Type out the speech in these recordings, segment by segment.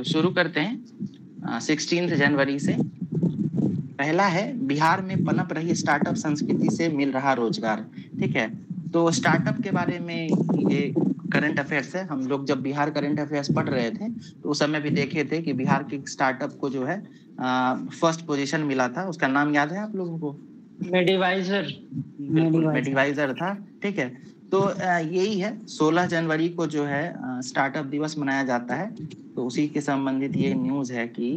तो शुरू करते हैं 16 जनवरी से। पहला है, बिहार में पनप रही स्टार्टअप संस्कृति से मिल रहा रोजगार। ठीक है, तो स्टार्टअप के बारे में ये करंट अफेयर्स है। हम लोग जब बिहार करंट अफेयर्स पढ़ रहे थे तो उस समय भी देखे थे कि बिहार के स्टार्टअप को जो है फर्स्ट पोजीशन मिला था। उसका नाम याद है आप लोगों को? मेडिवाइजर। बिल्कुल, मेडिवाइजर था। ठीक है, तो यही है, 16 जनवरी को जो है स्टार्टअप दिवस मनाया जाता है। तो उसी के संबंधित ये न्यूज है कि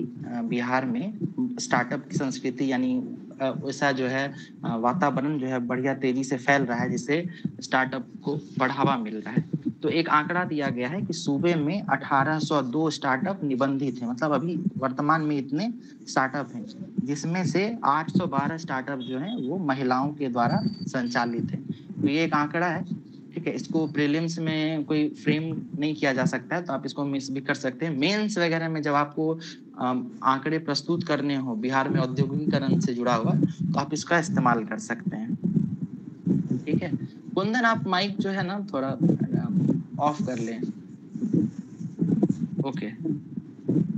बिहार में स्टार्टअप की संस्कृति यानी वैसा जो है वातावरण जो है बढ़िया तेजी से फैल रहा है, जिससे स्टार्टअप को बढ़ावा मिल रहा है। तो एक आंकड़ा दिया गया है कि सूबे में 1802 स्टार्टअप निबंधित है, मतलब अभी वर्तमान में इतने स्टार्टअप हैं, जिसमें से 812 स्टार्टअप जो हैं वो महिलाओं के द्वारा संचालित है। तो ये एक आंकड़ा है। ठीक है, इसको प्रीलिम्स में कोई फ्रेम नहीं किया जा सकता है, तो आप इसको मिस भी कर सकते हैं। मेंस वगैरह में जब आपको आंकड़े प्रस्तुत करने हो बिहार में औद्योगिकीकरण से जुड़ा हुआ, तो आप इसका इस्तेमाल कर सकते हैं। ठीक है, कुंदन आप माइक जो है ना थोड़ा ऑफ कर लें। ओके,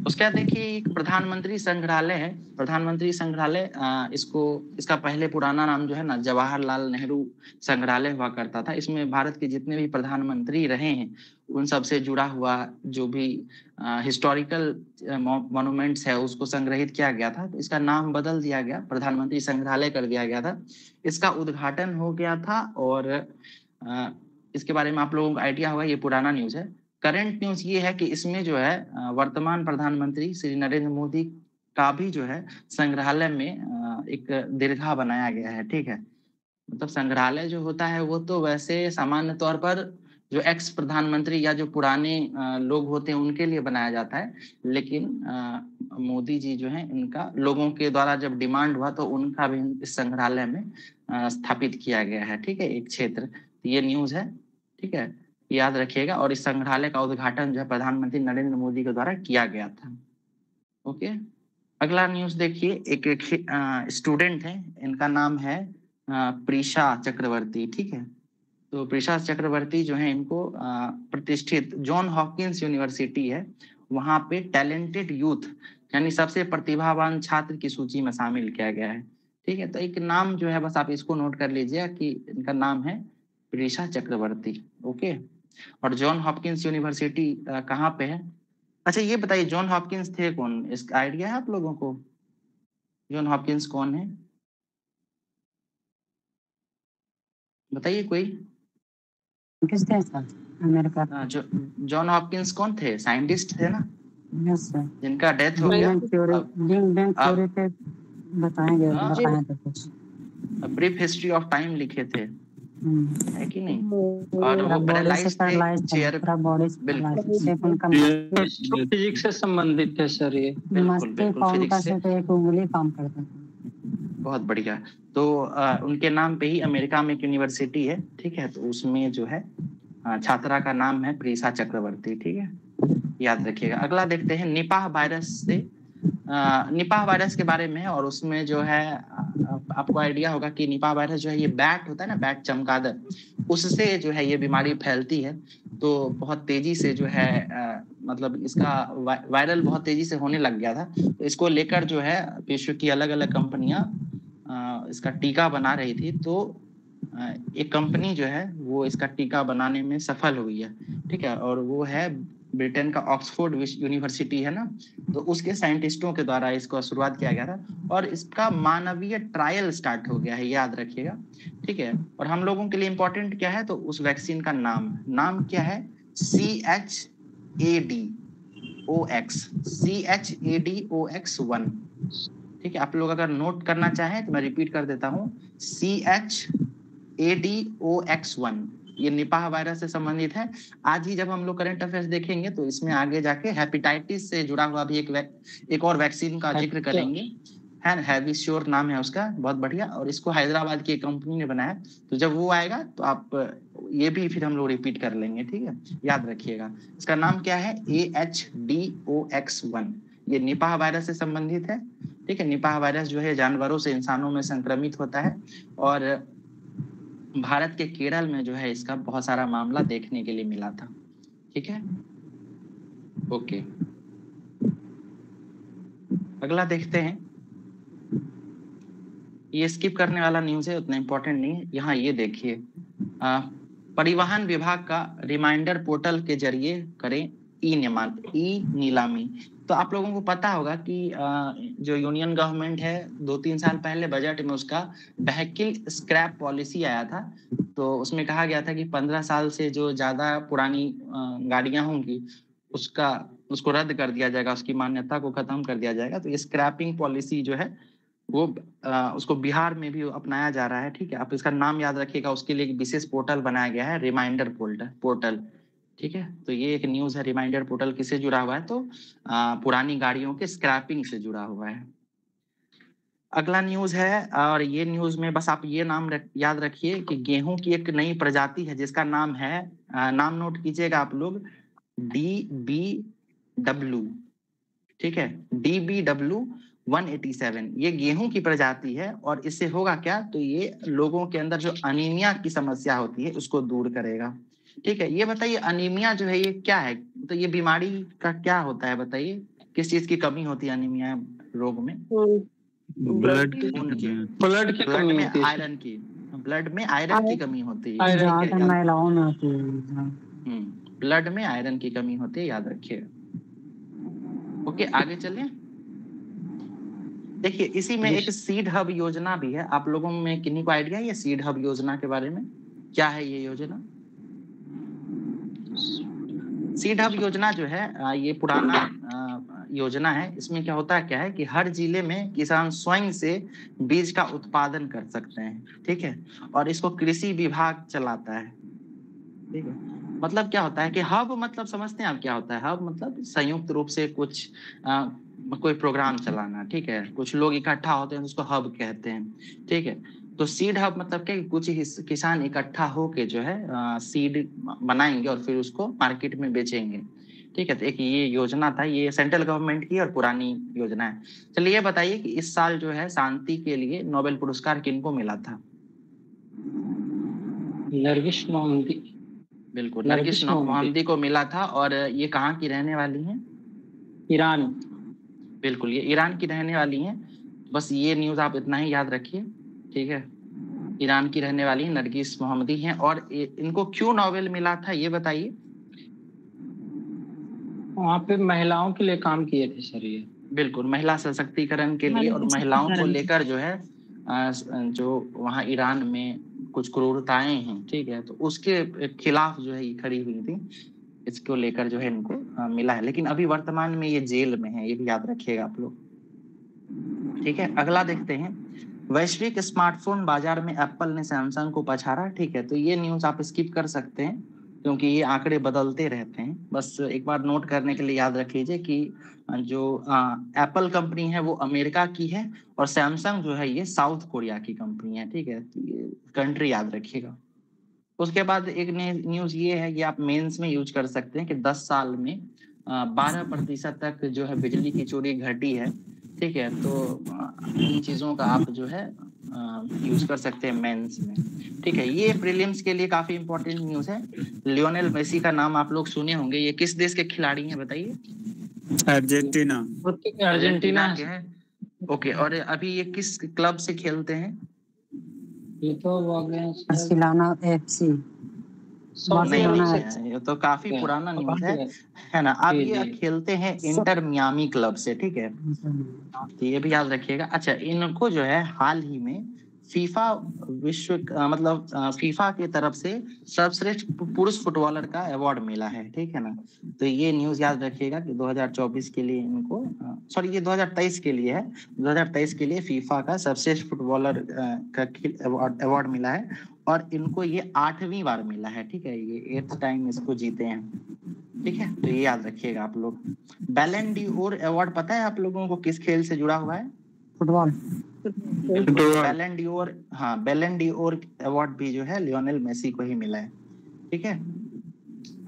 उसके बाद देखिए एक प्रधानमंत्री संग्रहालय है। प्रधानमंत्री संग्रहालय इसका पहले पुराना नाम जो है ना जवाहरलाल नेहरू संग्रहालय हुआ करता था। इसमें भारत के जितने भी प्रधानमंत्री रहे हैं उन सब से जुड़ा हुआ जो भी हिस्टोरिकल मॉन्यूमेंट्स है उसको संग्रहित किया गया था। तो इसका नाम बदल दिया गया, प्रधानमंत्री संग्रहालय कर दिया गया था। इसका उद्घाटन हो गया था और इसके बारे में आप लोगों को आइडिया होगा, ये पुराना न्यूज है। करंट न्यूज ये है कि इसमें जो है वर्तमान प्रधानमंत्री श्री नरेंद्र मोदी का भी जो है संग्रहालय में एक दीर्घा बनाया गया है। ठीक है, मतलब संग्रहालय जो होता है वो तो वैसे सामान्य तौर पर जो एक्स प्रधानमंत्री या जो पुराने लोग होते हैं उनके लिए बनाया जाता है, लेकिन मोदी जी जो है इनका लोगों के द्वारा जब डिमांड हुआ तो उनका भी इस संग्रहालय में स्थापित किया गया है। ठीक है, एक क्षेत्र, ये न्यूज है। ठीक है, याद रखिएगा। और इस संग्रहालय का उद्घाटन जो है प्रधानमंत्री नरेंद्र मोदी के द्वारा किया गया था। ओके, अगला न्यूज देखिए, एक स्टूडेंट है, इनका नाम है प्रीशा चक्रवर्ती। ठीक है, तो प्रीशा चक्रवर्ती जो है इनको प्रतिष्ठित जॉन हॉपकिंस यूनिवर्सिटी है, वहां पे टैलेंटेड यूथ यानी सबसे प्रतिभावान छात्र की सूची में शामिल किया गया है। ठीक है, तो एक नाम जो है बस आप इसको नोट कर लीजिए कि इनका नाम है प्रीशा चक्रवर्ती। ओके, और जॉन हॉपकिंस यूनिवर्सिटी कहाँ पे है? अच्छा ये बताइए, जॉन हॉपकिंस थे कौन? इसका आइडिया है आप लोगों को? जॉन हॉपकिंस कौन है, बताइए कोई। किस थे सर? अमेरिका जो जॉन हॉपकिंस कौन थे? साइंटिस्ट थे ना? यस सर, जिनका डेथ हो गया। बैंक थ्योरी पे बताएं तो कुछ ब्रीफ हिस्ट्री ऑफ टाइम लिखे थे, है कि नहीं? और वो पैरालाइज्ड थे, चेयर। फिजिक्स से संबंधित थे सर ये। बिल्कुल बिल्कुल, फिजिक्स से एक उंगली काम करता था। बहुत बढ़िया। तो उनके नाम पे ही अमेरिका में एक यूनिवर्सिटी है। ठीक है, तो उसमें जो है छात्रा का नाम है प्रीशा चक्रवर्ती। ठीक है, याद रखिएगा। अगला देखते हैं निपाह वायरस से। निपाह वायरस के बारे में है, और उसमें जो है आपको आइडिया होगा कि निपाह वायरस जो है ये बैट होता है ना, बैट चमगादड़, उससे जो है ये बीमारी फैलती है। तो बहुत तेजी से जो है मतलब इसका वायरल बहुत तेजी से होने लग गया था। तो इसको लेकर जो है विश्व की अलग अलग कंपनियां इसका टीका बना रही थी। तो एक कंपनी जो है वो इसका टीका बनाने में सफल हुई है। ठीक है, और वो है ब्रिटेन का ऑक्सफोर्ड यूनिवर्सिटी है ना, तो उसके साइंटिस्टों के द्वारा इसको शुरुआत किया गया था और इसका मानवीय ट्रायल स्टार्ट हो गया है, याद रखिएगा। ठीक है, और हम लोगों के लिए इंपॉर्टेंट क्या है, तो उस वैक्सीन का नाम क्या है? CHADOX 1। ठीक है, आप लोग अगर नोट करना चाहें तो मैं रिपीट कर देता हूँ, CHADOX 1, ये निपाह वायरस से संबंधित है। आज ही जब हम लोग करंट अफेयर्स देखेंगे तो इसमें आगे जाके हेपेटाइटिस से जुड़ा हुआ भी एक और वैक्सीन का जिक्र करेंगे, है हैविश्योर नाम है उसका, बहुत बढ़िया। और इसको हैदराबाद की एक कंपनी ने बनाया। तो जब वो आएगा तो आप ये भी फिर हम लोग रिपीट कर लेंगे। ठीक है, याद रखिएगा। इसका नाम क्या है? AHDOX 1, ये निपाह वायरस से संबंधित है। ठीक है, निपाह वायरस जो है जानवरों से इंसानों में संक्रमित होता है, और भारत के केरल में जो है इसका बहुत सारा मामला देखने के लिए मिला था। ठीक है, ओके। अगला देखते हैं। ये स्किप करने वाला न्यूज है, उतना इम्पोर्टेंट नहीं है। यहाँ ये देखिए, परिवहन विभाग का रिमाइंडर पोर्टल के जरिए करें ई नीलामी। तो आप लोगों को पता होगा कि जो यूनियन गवर्नमेंट है 2-3 साल पहले बजट में उसका व्हीकल स्क्रैप पॉलिसी आया था। तो उसमें कहा गया था कि 15 साल से जो ज्यादा पुरानी गाड़ियां होंगी उसको रद्द कर दिया जाएगा, उसकी मान्यता को खत्म कर दिया जाएगा। तो ये स्क्रैपिंग पॉलिसी जो है वो उसको बिहार में भी अपनाया जा रहा है। ठीक है, आप इसका नाम याद रखिएगा। उसके लिए एक विशेष पोर्टल बनाया गया है, रिमाइंडर पोर्टल। ठीक है, तो ये एक न्यूज है। रिमाइंडर पोर्टल किससे जुड़ा हुआ है? तो पुरानी गाड़ियों के स्क्रैपिंग से जुड़ा हुआ है। अगला न्यूज है, और ये न्यूज में बस आप ये नाम याद रखिए कि गेहूं की एक नई प्रजाति है जिसका नाम है, नाम नोट कीजिएगा आप लोग, DBW। ठीक है, DBW 187। ये गेहूं की प्रजाति है और इससे होगा क्या? तो ये लोगों के अंदर जो अनीमिया की समस्या होती है उसको दूर करेगा। ठीक है, ये बताइए अनीमिया जो है ये क्या है? तो ये बीमारी का क्या होता है बताइए, किस चीज की कमी होती है अनीमिया रोग में? ब्लड की कमी में होती है। आयरन की, ब्लड में आयरन की कमी होती है। ज्यादातर महिलाओं में होती है। ब्लड में आयरन की कमी होती है, याद रखिए। ओके, आगे चलें। देखिए इसी में एक सीड हब योजना भी है। आप लोगों में किन्हीं को आइडिया है ये सीड हब योजना के बारे में? क्या है ये योजना? सीड हब योजना जो है ये पुराना योजना है। इसमें क्या होता है, क्या है कि हर जिले में किसान स्वयं से बीज का उत्पादन कर सकते हैं। ठीक है, और इसको कृषि विभाग चलाता है। ठीक है, मतलब क्या होता है कि हब मतलब समझते हैं आप क्या होता है? हब मतलब संयुक्त रूप से कुछ कोई प्रोग्राम चलाना। ठीक है, कुछ लोग इकट्ठा होते हैं उसको हब कहते हैं। ठीक है, तो सीड हब मतलब क्या, कुछ किसान इकट्ठा होके जो है सीड बनाएंगे और फिर उसको मार्केट में बेचेंगे। ठीक है, तो एक ये योजना था, ये सेंट्रल गवर्नमेंट की और पुरानी योजना है। चलिए ये बताइए कि इस साल जो है शांति के लिए नोबेल पुरस्कार किनको मिला था? नरगिस मोहम्मदी। बिल्कुल, नरगिस मोहम्मदी को मिला था। और ये कहाँ की रहने वाली हैं? ईरान। बिल्कुल, ये ईरान की रहने वाली हैं। बस ये न्यूज आप इतना ही याद रखिए। ठीक है, ईरान की रहने वाली नरगिस मोहम्मदी हैं। और इनको क्यों नोबेल मिला था ये बताइए। वहाँ पे महिलाओं के लिए काम किए थे सर ये। बिल्कुल, महिला सशक्तिकरण के लिए और महिलाओं को लेकर जो है जो वहाँ ईरान में कुछ क्रूरताएं हैं, ठीक है, तो उसके खिलाफ जो है ये खड़ी हुई थी। इसको लेकर जो है इनको मिला है। लेकिन अभी वर्तमान में ये जेल में है, ये भी याद रखिएगा आप लोग। ठीक है, अगला देखते हैं। वैश्विक स्मार्टफोन बाजार में एप्पल ने सैमसंग को पछाड़ा। ठीक है, तो ये न्यूज आप स्किप कर सकते हैं क्योंकि ये आंकड़े बदलते रहते हैं। बस एक बार नोट करने के लिए याद रख लीजिए कि जो एप्पल कंपनी है वो अमेरिका की है और सैमसंग जो है ये साउथ कोरिया की कंपनी है। ठीक है, तो ये कंट्री याद रखिएगा। उसके बाद एक न्यूज ये है, ये आप मेंस में यूज कर सकते हैं कि 10 साल में 12% तक जो है बिजली की चोरी घटी है। ठीक है, तो इन चीजों का आप जो है यूज कर सकते हैं मेंस में। ठीक है, ये प्रीलिम्स के लिए काफी इंपॉर्टेंट न्यूज है। लियोनेल मेसी का नाम आप लोग सुने होंगे। ये किस देश के खिलाड़ी हैं बताइए? अर्जेंटीना के हैं। ओके, और अभी ये किस क्लब से खेलते हैं? ये तो बार्सिलोना FC। नहीं, ये तो काफी पुराना न्यूज है ना। अब ये खेलते हैं इंटर मियामी क्लब से। ठीक है, तो ये भी याद रखिएगा। अच्छा, इनको जो है हाल ही में फीफा मतलब फीफा की तरफ से सर्वश्रेष्ठ पुरुष फुटबॉलर का अवार्ड मिला है। ठीक है ना, तो ये न्यूज याद रखिएगा कि 2024 के लिए इनको ये 2023 के लिए है। 2023 के लिए फीफा का सर्वश्रेष्ठ फुटबॉलर का अवार्ड मिला है और इनको ये 8वीं बार मिला है। ठीक है, ये 8th टाइम इसको जीते हैं। ठीक है, तो ये याद रखिएगा आप लोग। बैलन डी ओर अवार्ड पता है आप लोगों को किस खेल से जुड़ा हुआ है? फुटबॉल। बैलन डी ओर, हाँ, बैलन डी ओर अवार्ड भी जो है लियोनेल मेसी को ही मिला है। ठीक है,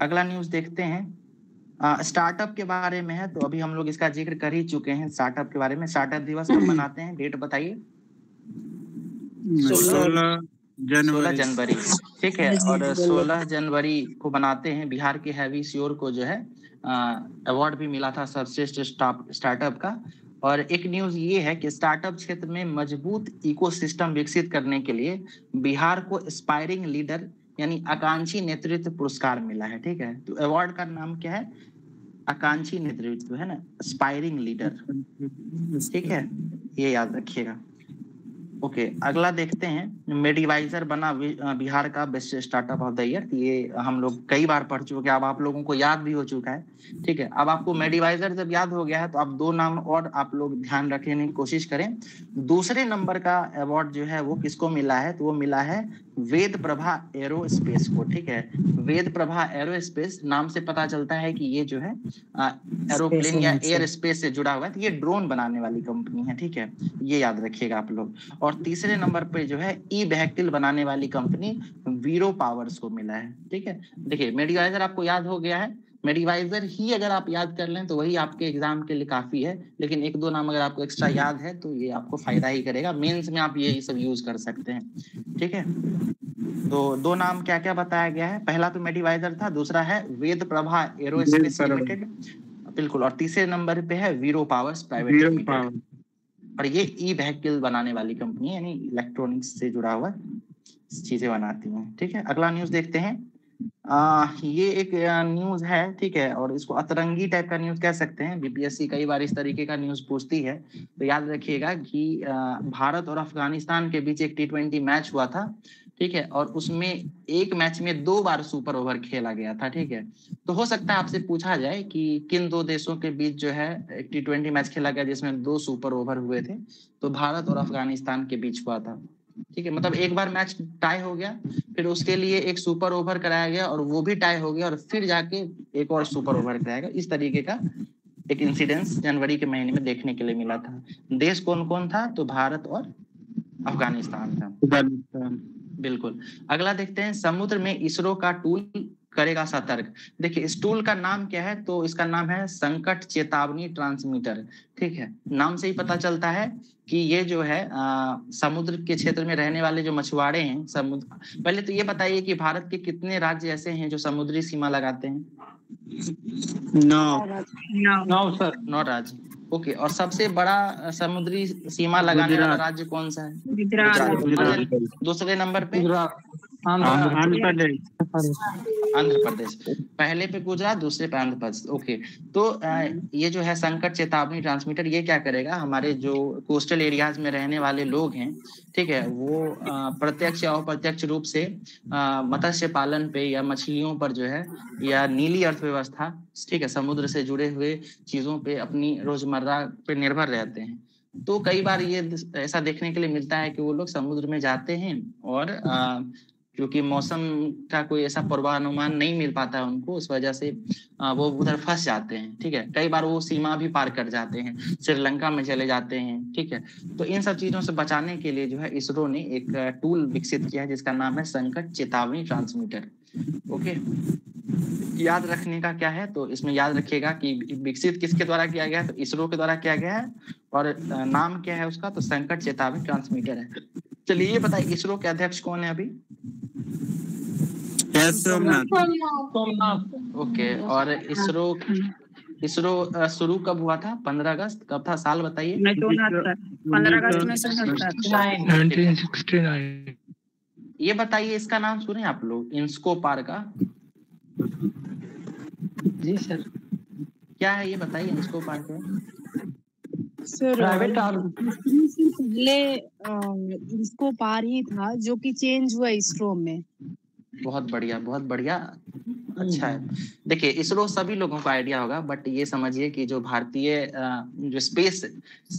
अगला न्यूज देखते हैं। स्टार्टअप के बारे में है, तो अभी हम लोग इसका जिक्र कर ही चुके हैं स्टार्टअप के बारे में। स्टार्टअप दिवस कब मनाते हैं, डेट बताइए? 16 जनवरी। ठीक है, और 16 जनवरी को बनाते हैं। बिहार के हैवी श्योर को जो है अवार्ड भी मिला था सर्वश्रेष्ठ स्टार्टअप का। और एक न्यूज ये है कि स्टार्टअप क्षेत्र में मजबूत इकोसिस्टम विकसित करने के लिए बिहार को एस्पायरिंग लीडर यानी आकांक्षी नेतृत्व पुरस्कार मिला है। ठीक है, तो अवार्ड का नाम क्या है? आकांक्षी नेतृत्व है ना, एस्पायरिंग लीडर। ठीक है, ये याद रखिएगा। ओके, अगला देखते हैं। मेडिवाइजर बना बिहार का best startup of the year. ये हम लोग कई बार पढ़ चुके हैं, अब आप लोगों को याद भी हो चुका है। ठीक है, अब आपको मेडिवाइजर जब याद हो गया है तो अब दो नाम और आप लोग ध्यान रखने की कोशिश करें। दूसरे नंबर का अवार्ड जो है वो किसको मिला है? तो वो मिला है वेद प्रभा एरोस्पेस को। ठीक है, वेद प्रभा एरोस्पेस नाम से पता चलता है कि ये जो है एरोप्लेन या एयर स्पेस से जुड़ा हुआ है, तो ये ड्रोन बनाने वाली कंपनी है। ठीक है, ये याद रखिएगा आप लोग। और तीसरे नंबर पे जो है ई व्हीकल बनाने वाली कंपनी वीरो पावर्स को मिला है। ठीक है, देखिए मेडिवाइजर आपको याद हो गया है। मेडिवाइजर ही अगर आप याद कर लें तो वही आपके एग्जाम के लिए काफी है, लेकिन एक दो नाम अगर आपको एक्स्ट्रा याद है तो ये आपको फायदा ही करेगा। मेंस में आप ये सब यूज कर सकते हैं। ठीक है, तो दो नाम क्या क्या बताया गया है? पहला तो मेडिवाइजर था, दूसरा है वेद प्रभा एरोस्पेस लिमिटेड, बिल्कुल, और तीसरे नंबर पे है वीरो पावर्स प्राइवेट लिमिटेड। और ये ई व्हीकल बनाने वाली कंपनी है, यानी इलेक्ट्रॉनिक्स से जुड़ा हुआ चीजें बनाती हैं। ठीक है, अगला न्यूज देखते हैं। ये एक न्यूज है। ठीक है, और इसको अतरंगी टाइप का न्यूज कह सकते हैं। बीपीएससी कई बार इस तरीके का न्यूज पूछती है, तो याद रखिएगा कि भारत और अफगानिस्तान के बीच एक T20 मैच हुआ था। ठीक है, और उसमें एक मैच में 2 बार सुपर ओवर खेला गया था। ठीक है, तो हो सकता है आपसे पूछा जाए कि किन दो देशों के बीच जो है एक T20 मैच खेला गया जिसमें 2 सुपर ओवर हुए थे? तो भारत और अफगानिस्तान के बीच हुआ था। ठीक है, मतलब एक बार मैच टाई हो गया, फिर उसके लिए एक सुपर ओवर कराया गया और वो भी टाई हो गया, और फिर जाके एक और सुपर ओवर कराया गया। इस तरीके का एक इंसिडेंस जनवरी के महीने में देखने के लिए मिला था। देश कौन कौन था? तो भारत और अफगानिस्तान था। बिल्कुल, अगला देखते हैं। समुद्र में इसरो का टूल करेगा सतर्क। देखिए इस टूल का नाम क्या है? तो इसका नाम है संकट चेतावनी ट्रांसमीटर। ठीक है, नाम से ही पता चलता है कि ये जो है समुद्र के क्षेत्र में रहने वाले जो मछुआरे हैं समुद्र। पहले तो ये बताइए कि भारत के कितने राज्य ऐसे हैं जो समुद्री सीमा लगाते हैं? 9 सर। 9 राज्य। ओके, और सबसे बड़ा समुद्री सीमा लगाने वाला राज्य कौन सा है? गुजरात। दूसरे नंबर पे आंध्र प्रदेश। पहले पे गुजरात, दूसरे पे आंध्र प्रदेश। ओके, तो ये जो है संकट चेतावनी ट्रांसमीटर, ये क्या करेगा? हमारे जो कोस्टल एरियाज में रहने वाले लोग हैं, ठीक है, वो प्रत्यक्ष या अप्रत्यक्ष रूप से मत्स्य पालन पे या मछलियों पर जो है, या नीली अर्थव्यवस्था, ठीक है, समुद्र से जुड़े हुए चीजों पे अपनी रोजमर्रा पे निर्भर रहते हैं। तो कई बार ये ऐसा देखने के लिए मिलता है कि वो लोग समुद्र में जाते हैं और क्योंकि मौसम का कोई ऐसा पूर्वानुमान नहीं मिल पाता है उनको, उस वजह से वो उधर फंस जाते हैं। ठीक है, कई बार वो सीमा भी पार कर जाते हैं, श्रीलंका में चले जाते हैं। ठीक है, तो इन सब चीजों से बचाने के लिए जो है इसरो ने एक टूल विकसित किया है जिसका नाम है संकट चेतावनी ट्रांसमीटर। ओके, याद रखने का क्या है? तो इसमें याद रखिएगा कि विकसित किसके द्वारा किया गया है? तो इसरो के द्वारा किया गया है, और नाम क्या है उसका? तो संकट चेतावनी ट्रांसमीटर है। चलिए ये बताइए इसरो के अध्यक्ष कौन है अभी? सोमनाथ। ओके, और इसरो शुरू कब हुआ था? 15 अगस्त। कब था? साल बताइए। 15 अगस्त 1969। ये बताइए इसका नाम सुने आप लोग, इंस्कोपार का? जी सर। क्या है ये बताइए, इंस्कोपार क्या? प्राइवेट पहले इंस्कोपार ही था जो कि चेंज हुआ इसरो में। बहुत बढ़िया, बहुत बढ़िया, अच्छा है। देखिए इसरो सभी लोगों को आइडिया होगा, बट ये समझिए कि जो भारतीय जो स्पेस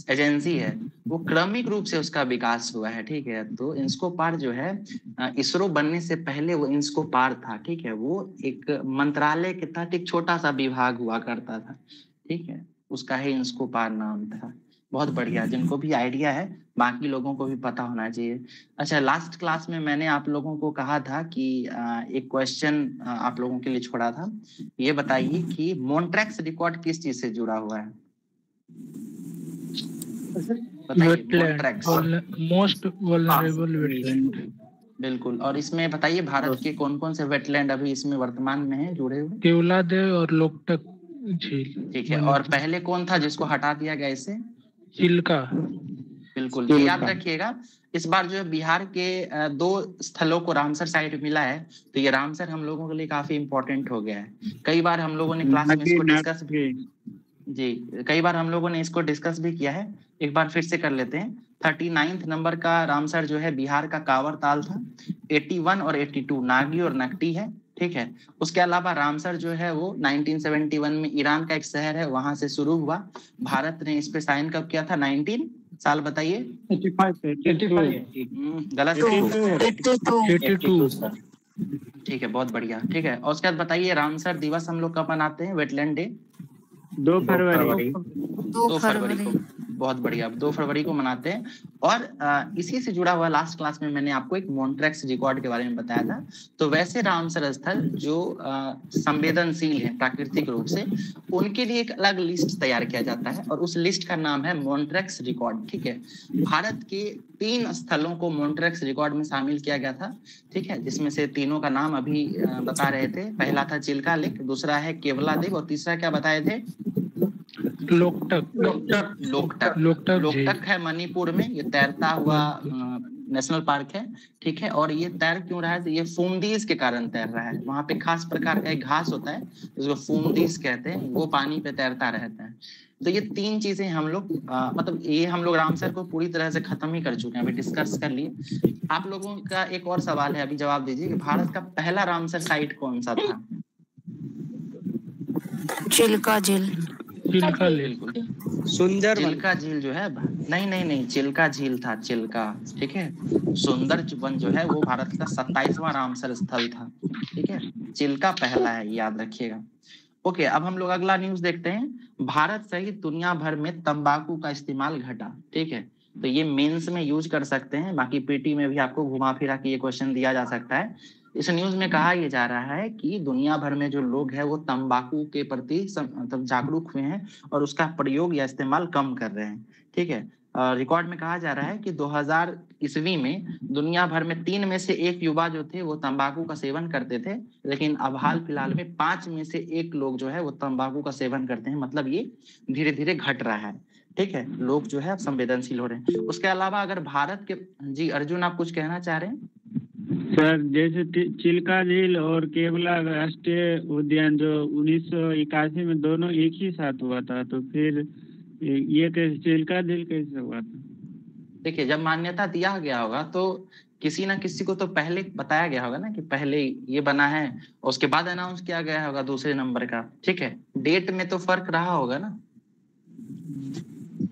एजेंसी है वो क्रमिक रूप से उसका विकास हुआ है। ठीक है, तो इंस्कोपार जो है इसरो बनने से पहले वो इंस्कोपार था। ठीक है, वो एक मंत्रालय के तहत एक छोटा सा विभाग हुआ करता था। ठीक है, उसका ही इंस्कोपार नाम था। बहुत बढ़िया, जिनको भी आइडिया है बाकी लोगों को भी पता होना चाहिए। अच्छा, लास्ट क्लास में मैंने आप लोगों को कहा था कि एक क्वेश्चन आप लोगों के लिए छोड़ा था। ये बताइए कि मॉन्ट्रैक्स रिकॉर्ड किस चीज से जुड़ा हुआ है? Most vulnerable wetland. बिल्कुल, और इसमें बताइए भारत के कौन कौन से वेटलैंड अभी इसमें वर्तमान में है जुड़े हुए? केवलादेव और लोकटक झील। ठीक है, और पहले कौन था जिसको हटा दिया गया इससे? चिल्का। बिल्कुल, तो याद रखिएगा इस बार जो है बिहार के 2 स्थलों को रामसर साइट मिला है, तो ये रामसर हम लोगों के लिए काफी इंपॉर्टेंट हो गया है। कई बार हम लोगों ने क्लास में इसको डिस्कस जी कई बार हम लोगों ने इसको डिस्कस भी किया है, एक बार फिर से कर लेते हैं। 39th नंबर का रामसर जो है बिहार का कांवर ताल था। 81 और 82 नागी और नकटी है, ठीक है। उसके अलावा रामसर जो है वो 1971 में ईरान का एक शहर है, वहां से शुरू हुआ। भारत ने इस पे साइन कब किया था? 19 साल बताइए। 85 गलत। 82 ठीक है, बहुत बढ़िया, ठीक है। और उसके बाद बताइए रामसर दिवस हम लोग कब मनाते हैं? वेटलैंड डे 2 फरवरी। 2 फरवरी को, बहुत बढ़िया, 2 फरवरी को मनाते हैं। और इसी से जुड़ा हुआ लास्ट क्लास में मैंने आपको एक मॉन्ट्रेक्स रिकॉर्ड के बारे में बताया था। तो वैसे रामसर स्थल जो संवेदनशील है प्राकृतिक रूप से, उनके लिए एक अलग लिस्ट तैयार किया जाता है और उस लिस्ट का नाम है मॉन्ट्रेक्स रिकॉर्ड, ठीक है। भारत के 3 स्थलों को मॉन्ट्रेक्स रिकॉर्ड में शामिल किया गया था, ठीक है, जिसमें से तीनों का नाम अभी बता रहे थे। पहला था चिल्का लेक, दूसरा है केवलादेव और तीसरा क्या बताए थे? लोकटक है मणिपुर में, ये तैरता हुआ नेशनल पार्क है, ठीक है। और ये तैर क्यों रहा है? तो ये फूमदीस के कारण तैर रहा है। वहां पे खास प्रकार का एक घास होता है जिसको फूमदीस कहते हैं, वो पानी पे तैरता रहता है। तो ये 3 चीजें हम लोग मतलब ये हम लोग रामसर को पूरी तरह से खत्म ही कर चुके हैं, अभी डिस्कस कर लिए। आप लोगों का एक और सवाल है, अभी जवाब दीजिए कि भारत का पहला रामसर साइट कौन सा था? चिल्का झील। बिल्कुल, सुंदर चिल्का झील जो है, नहीं, चिल्का झील था, चिल्का, ठीक है। सुंदर वन जो है वो भारत का 27वां रामसर स्थल था, ठीक है। चिल्का पहला है, याद रखिएगा। ओके, अब हम लोग अगला न्यूज देखते हैं। भारत सहित दुनिया भर में तंबाकू का इस्तेमाल घटा, ठीक है। तो ये मेंस में यूज कर सकते हैं, बाकी पीटी में भी आपको घुमा फिरा के ये क्वेश्चन दिया जा सकता है। इस न्यूज में कहा यह जा रहा है कि दुनिया भर में जो लोग हैं वो तंबाकू के प्रति मतलब जागरूक हुए हैं और उसका प्रयोग या इस्तेमाल कम कर रहे हैं, ठीक है। रिकॉर्ड में कहा जा रहा है कि 2000 ईस्वी में दुनिया भर में 3 में से 1 युवा जो थे वो तंबाकू का सेवन करते थे, लेकिन अब हाल फिलहाल में 5 में से 1 लोग जो है वो तंबाकू का सेवन करते हैं। मतलब ये धीरे धीरे घट रहा है, ठीक है। लोग जो है अब संवेदनशील हो रहे हैं। उसके अलावा अगर भारत के, जी अर्जुन आप कुछ कहना चाह रहे हैं? सर, जैसे चिल्का झील और केवला राष्ट्रीय उद्यान जो 1981 में दोनों एक ही साथ हुआ था, तो फिर ये कैसे चिल्का झील कैसे हुआ था? देखिए, जब मान्यता दिया गया होगा तो किसी ना किसी को तो पहले बताया गया होगा ना कि पहले ये बना है, और उसके बाद अनाउंस किया गया होगा दूसरे नंबर का, ठीक है। डेट में तो फर्क रहा होगा ना,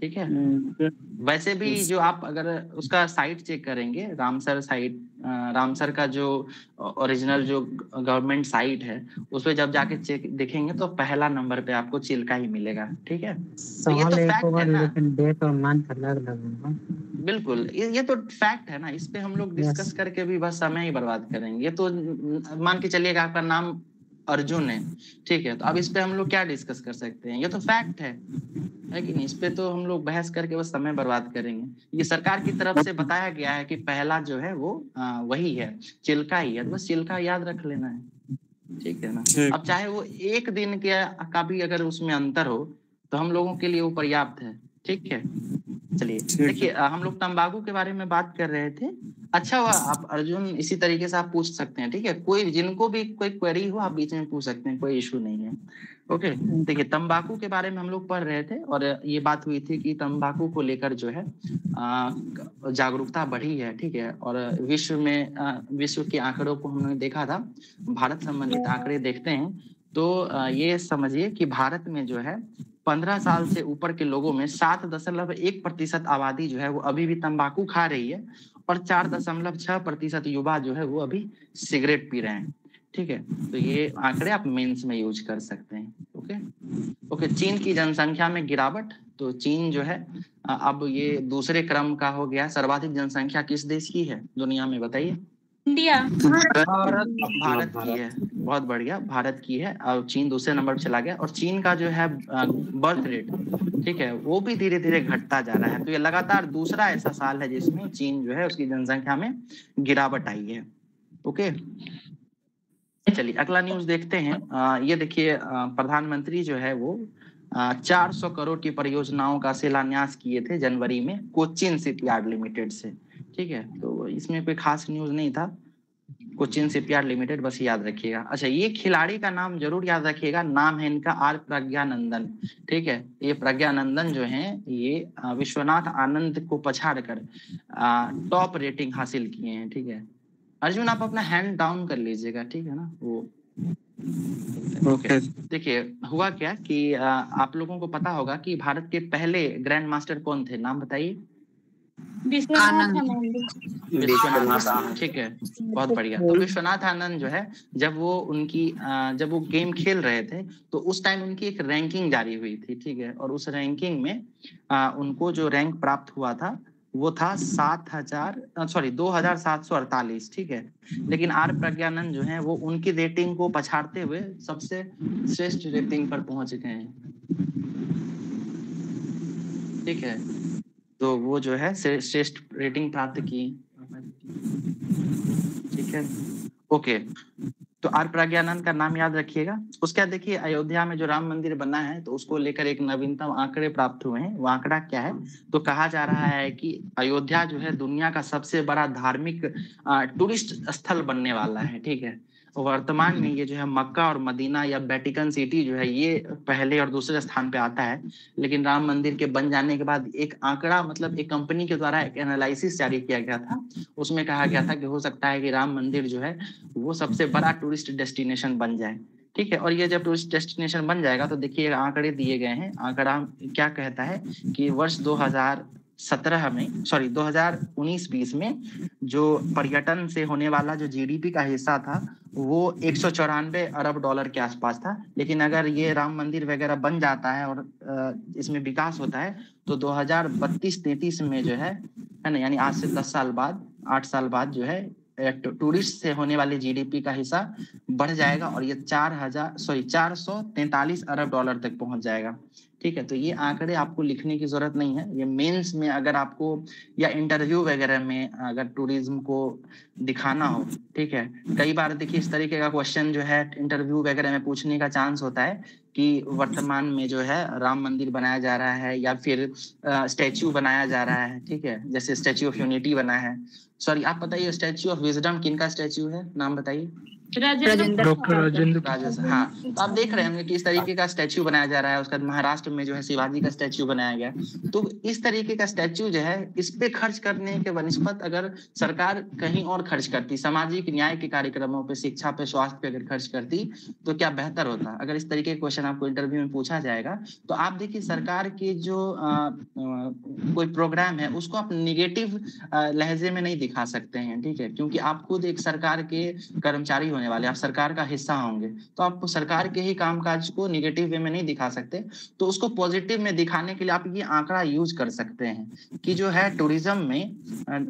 ठीक है। वैसे भी जो आप अगर उसका साइट चेक करेंगे, रामसर साइट, रामसर का जो ओरिजिनल जो गवर्नमेंट साइट है उस पे जब जाके चेक देखेंगे तो पहला नंबर पे आपको चिल्का ही मिलेगा, ठीक है। तो ये तो फैक्ट है ना, लेकिन डेट और मंथ अलग-अलग होगा। बिल्कुल, ये तो फैक्ट है ना, इस पे हम लोग डिस्कस करके भी बस समय ही बर्बाद करेंगे। ये तो मान के चलिएगा आपका नाम अर्जुन है, ठीक है, तो अब इस पे हम लोग क्या डिस्कस कर सकते हैं? ये तो फैक्ट है कि नहीं? इस पे तो हम लोग बहस करके बस समय बर्बाद करेंगे। ये सरकार की तरफ से बताया गया है कि पहला जो है वो वही है, चिल्का ही है, तो बस चिल्का याद रख लेना है, ठीक है ना। अब चाहे वो 1 दिन का भी अगर उसमें अंतर हो तो हम लोगों के लिए वो पर्याप्त है, ठीक है। चलिए देखिए, हम लोग तंबाकू के बारे में बात कर रहे थे। अच्छा हुआ आप अर्जुन, इसी तरीके से आप पूछ सकते हैं, ठीक है। कोई जिनको भी कोई क्वेरी हो आप बीच में पूछ सकते हैं, कोई इशू नहीं है। ओके, देखिए तंबाकू के बारे में हम लोग पढ़ रहे थे और ये बात हुई थी कि तंबाकू को लेकर जो है जागरूकता बढ़ी है, ठीक है। और विश्व के आंकड़ों को हमने देखा था, भारत संबंधित आंकड़े देखते हैं तो ये समझिए कि भारत में जो है 15 साल से ऊपर के लोगों में 7.1% आबादी जो है वो अभी भी तंबाकू खा रही है और 4.6% युवा जो है वो अभी सिगरेट पी रहे हैं, ठीक है। तो ये आंकड़े आप मेंस में यूज कर सकते हैं। ओके, चीन की जनसंख्या में गिरावट, तो चीन जो है अब ये दूसरे क्रम का हो गया। सर्वाधिक जनसंख्या किस देश की है दुनिया में, बताइए? इंडिया। भारत की है, बहुत बढ़िया, भारत की है। और चीन दूसरे नंबर पर चला गया और चीन का जो है बर्थ रेट, ठीक है, वो भी धीरे धीरे घटता जा रहा है। तो ये लगातार दूसरा ऐसा साल है जिसमें चीन जो है उसकी जनसंख्या में गिरावट आई है। ओके, चलिए अगला न्यूज देखते हैं। ये देखिए, प्रधानमंत्री जो है वो 400 करोड़ की परियोजनाओं का शिलान्यास किए थे जनवरी में कोचिन शिपयार्ड लिमिटेड से। ठीक है, तो इसमें कोई खास न्यूज नहीं था, कोचिन शिपयार्ड लिमिटेड बस याद रखिएगा। अच्छा, ये खिलाड़ी का नाम जरूर याद रखिएगा, नाम है इनका आर प्रज्ञानंदन। ठीक है, ये प्रज्ञानंदन जो है ये विश्वनाथ आनंद को पछाड़ कर टॉप रेटिंग हासिल किए हैं। ठीक है, अर्जुन आप अपना हैंड डाउन कर लीजिएगा, ठीक है ना वो। ओके, देखिए हुआ क्या कि आप लोगों को पता होगा कि भारत के पहले ग्रैंड मास्टर कौन थे, नाम बताइए। विश्वनाथ विश्वनाथ, ठीक है, बहुत बढ़िया। तो विश्वनाथ आनंद जो है जब वो गेम खेल रहे थे तो उस टाइम उनकी एक रैंकिंग जारी हुई थी। ठीक है, और उस रैंकिंग में उनको जो रैंक प्राप्त हुआ था वो था 2748। ठीक है, लेकिन आर प्रज्ञानंद जो है वो उनकी रेटिंग को पछाड़ते हुए सबसे श्रेष्ठ रेटिंग पर पहुंच गए हैं। ठीक है, तो वो जो है श्रेष्ठ रेटिंग प्राप्त की। ठीक है, ओके, तो आर प्रज्ञानंद का नाम याद रखिएगा। उसके बाद देखिए अयोध्या में जो राम मंदिर बना है तो उसको लेकर एक नवीनतम आंकड़े प्राप्त हुए हैं। वो आंकड़ा क्या है, तो कहा जा रहा है कि अयोध्या जो है दुनिया का सबसे बड़ा धार्मिक टूरिस्ट स्थल बनने वाला है। ठीक है, वर्तमान में ये जो है मक्का और मदीना या वेटिकन सिटी जो है ये पहले और दूसरे स्थान पे आता है, लेकिन राम मंदिर के बन जाने के बाद एक आंकड़ा मतलब एक कंपनी के द्वारा एक एनालिसिस जारी किया गया था, उसमें कहा गया था कि हो सकता है कि राम मंदिर जो है वो सबसे बड़ा टूरिस्ट डेस्टिनेशन बन जाए। ठीक है, और ये जब टूरिस्ट डेस्टिनेशन बन जाएगा तो देखिए आंकड़े दिए गए हैं। आंकड़ा क्या कहता है कि वर्ष 2019-20 में जो पर्यटन से होने वाला जो जीडीपी का हिस्सा था वो 194 अरब डॉलर के आसपास था, लेकिन अगर ये राम मंदिर वगैरह बन जाता है और इसमें विकास होता है तो 2032-33 में जो है ना, यानी आज से 10 साल बाद 8 साल बाद जो है टूरिस्ट से होने वाले जीडीपी का हिस्सा बढ़ जाएगा और ये 443 अरब डॉलर तक पहुंच जाएगा। ठीक है, तो ये आंकड़े आपको लिखने की जरूरत नहीं है, ये मेंस में अगर आपको या इंटरव्यू वगैरह में अगर टूरिज्म को दिखाना हो। ठीक है, कई बार देखिए इस तरीके का क्वेश्चन जो है इंटरव्यू वगैरह में पूछने का चांस होता है कि वर्तमान में जो है राम मंदिर बनाया जा रहा है या फिर स्टैच्यू बनाया जा रहा है। ठीक है, जैसे स्टैच्यू ऑफ यूनिटी बना है। सॉरी, आप बताइए स्टैच्यू ऑफ विजडम किनका स्टैच्यू है, नाम बताइए। डॉक्टर राजेंद्र। हाँ, तो आप देख रहे होंगे कि इस तरीके का स्टैच्यू बनाया जा रहा है। उसका महाराष्ट्र में जो है शिवाजी का स्टैच्यू बनाया गया। तो इस तरीके का स्टैच्यू जो है इस पे खर्च करने के बनिस्बत अगर सरकार कहीं और खर्च करती, सामाजिक न्याय के कार्यक्रमों पे, शिक्षा पे, स्वास्थ्य पे अगर खर्च करती तो क्या बेहतर होता। अगर इस तरीके के क्वेश्चन आपको इंटरव्यू में पूछा जाएगा तो आप देखिए सरकार की जो कोई प्रोग्राम है उसको आप निगेटिव लहजे में नहीं दिखा सकते हैं। ठीक है, क्योंकि आप खुद एक सरकार के कर्मचारी होने वाले, आप सरकार का हिस्सा होंगे, तो आप सरकार के ही कामकाज को निगेटिव वे में नहीं दिखा सकते। तो उसको पॉजिटिव में दिखाने के लिए आप ये आंकड़ा यूज कर सकते हैं कि जो है टूरिज्म में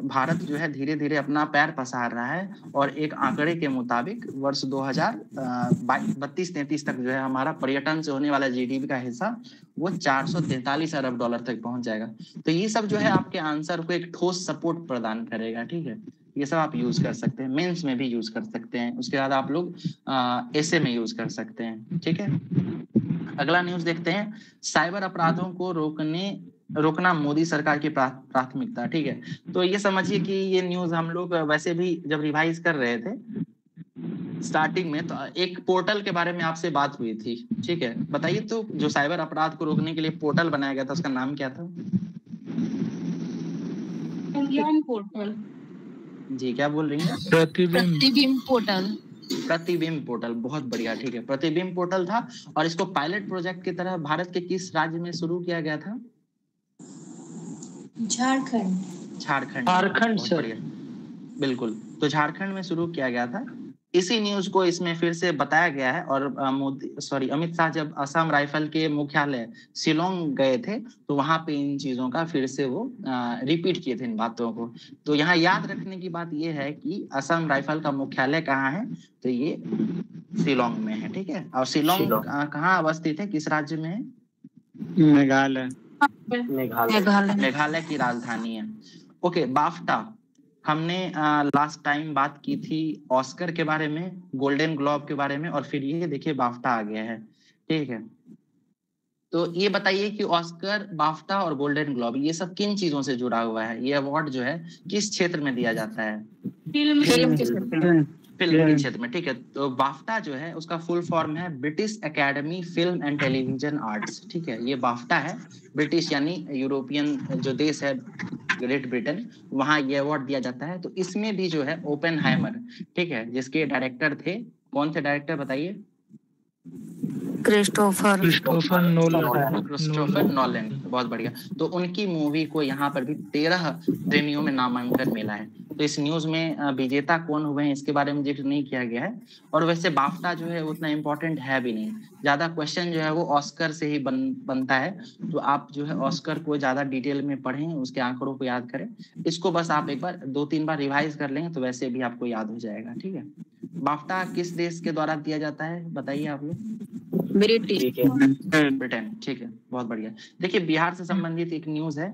भारत जो है धीरे धीरे अपना पैर पसार रहा है और एक आंकड़े के मुताबिक वर्ष 2032-33 तक जो है हमारा पर्यटन से होने वाला जीडीपी का हिस्सा वो 443 अरब डॉलर तक पहुंच जाएगा। तो ये सब जो है आपके आंसर को एक ठोस सपोर्ट प्रदान करेगा। ठीक है, ये सब आप यूज कर सकते हैं, मेंस में भी यूज कर सकते हैं, उसके बाद आप लोग एसे में यूज कर सकते हैं। ठीक है, अगला न्यूज देखते हैं। साइबर अपराधों को रोकना मोदी सरकार की प्राथमिकता। ठीक है, तो ये समझिए कि ये न्यूज हम लोग वैसे भी जब रिवाइज कर रहे थे स्टार्टिंग में तो एक पोर्टल के बारे में आपसे बात हुई थी। ठीक है, बताइए तो जो साइबर अपराध को रोकने के लिए पोर्टल बनाया गया था उसका नाम क्या था? पोर्टल। जी, क्या बोल रही हैं? प्रतिबिंब पोर्टल। प्रतिबिंब पोर्टल, बहुत बढ़िया। ठीक है, प्रतिबिंब पोर्टल था और इसको पायलट प्रोजेक्ट की तरह भारत के किस राज्य में शुरू किया गया था? झारखंड सर। बिल्कुल, तो झारखंड में शुरू किया गया था। इसी न्यूज को इसमें फिर से बताया गया है और अमित शाह जब असम राइफल के मुख्यालय शिलोंग गए थे तो वहां पे इन चीजों का फिर से वो रिपीट किए थे इन बातों को। तो यहाँ याद रखने की बात ये है कि असम राइफल का मुख्यालय कहाँ है, तो ये शिलोंग में है। ठीक है, और शिलोंग कहाँ अवस्थित है, किस राज्य में है? मेघालय की राजधानी है। ओके, बाफ्टा, हमने लास्ट टाइम बात की थी ऑस्कर के बारे में, गोल्डन ग्लोब के बारे में, और फिर ये देखिए बाफ्टा आ गया है। ठीक है, तो ये बताइए कि ऑस्कर, बाफ्टा और गोल्डन ग्लोब ये सब किन चीजों से जुड़ा हुआ है? ये अवार्ड जो है किस क्षेत्र में दिया जाता है? फिल्म के क्षेत्र में। फिल्म के क्षेत्र में, ठीक है। तो बाफ्टा जो है उसका फुल फॉर्म है British academy film and television arts, ठीक है। ये बाफ्टा है, ब्रिटिश यानी यूरोपियन जो देश है ग्रेट ब्रिटेन, वहां ये अवार्ड दिया जाता है। तो इसमें भी जो है ओपेनहाइमर, ठीक है, जिसके डायरेक्टर थे, कौन थे डायरेक्टर बताइए? Christopher Nolan. बहुत बढ़िया। तो उनकी मूवी को यहाँ पर भी 13 श्रेणियों में नामांकन मिला है। तो इस न्यूज में विजेता कौन हुए हैं इसके बारे में जिक्र नहीं किया गया है। और वैसे बाफ्टा जो है उतना इम्पोर्टेंट है भी नहीं, ज्यादा क्वेश्चन जो है वो ऑस्कर से ही बनता है। तो आप जो है ऑस्कर को ज्यादा डिटेल में पढ़ें, उसके आंकड़ों को याद करें। इसको बस आप एक बार 2-3 बार रिवाइज कर लेंगे तो वैसे भी आपको याद हो जाएगा, ठीक है। बाफ्टा किस देश के द्वारा दिया जाता है बताइए आप लोग? ब्रिटेन, ठीक है, बहुत बढ़िया। देखिए बिहार से संबंधित एक न्यूज है,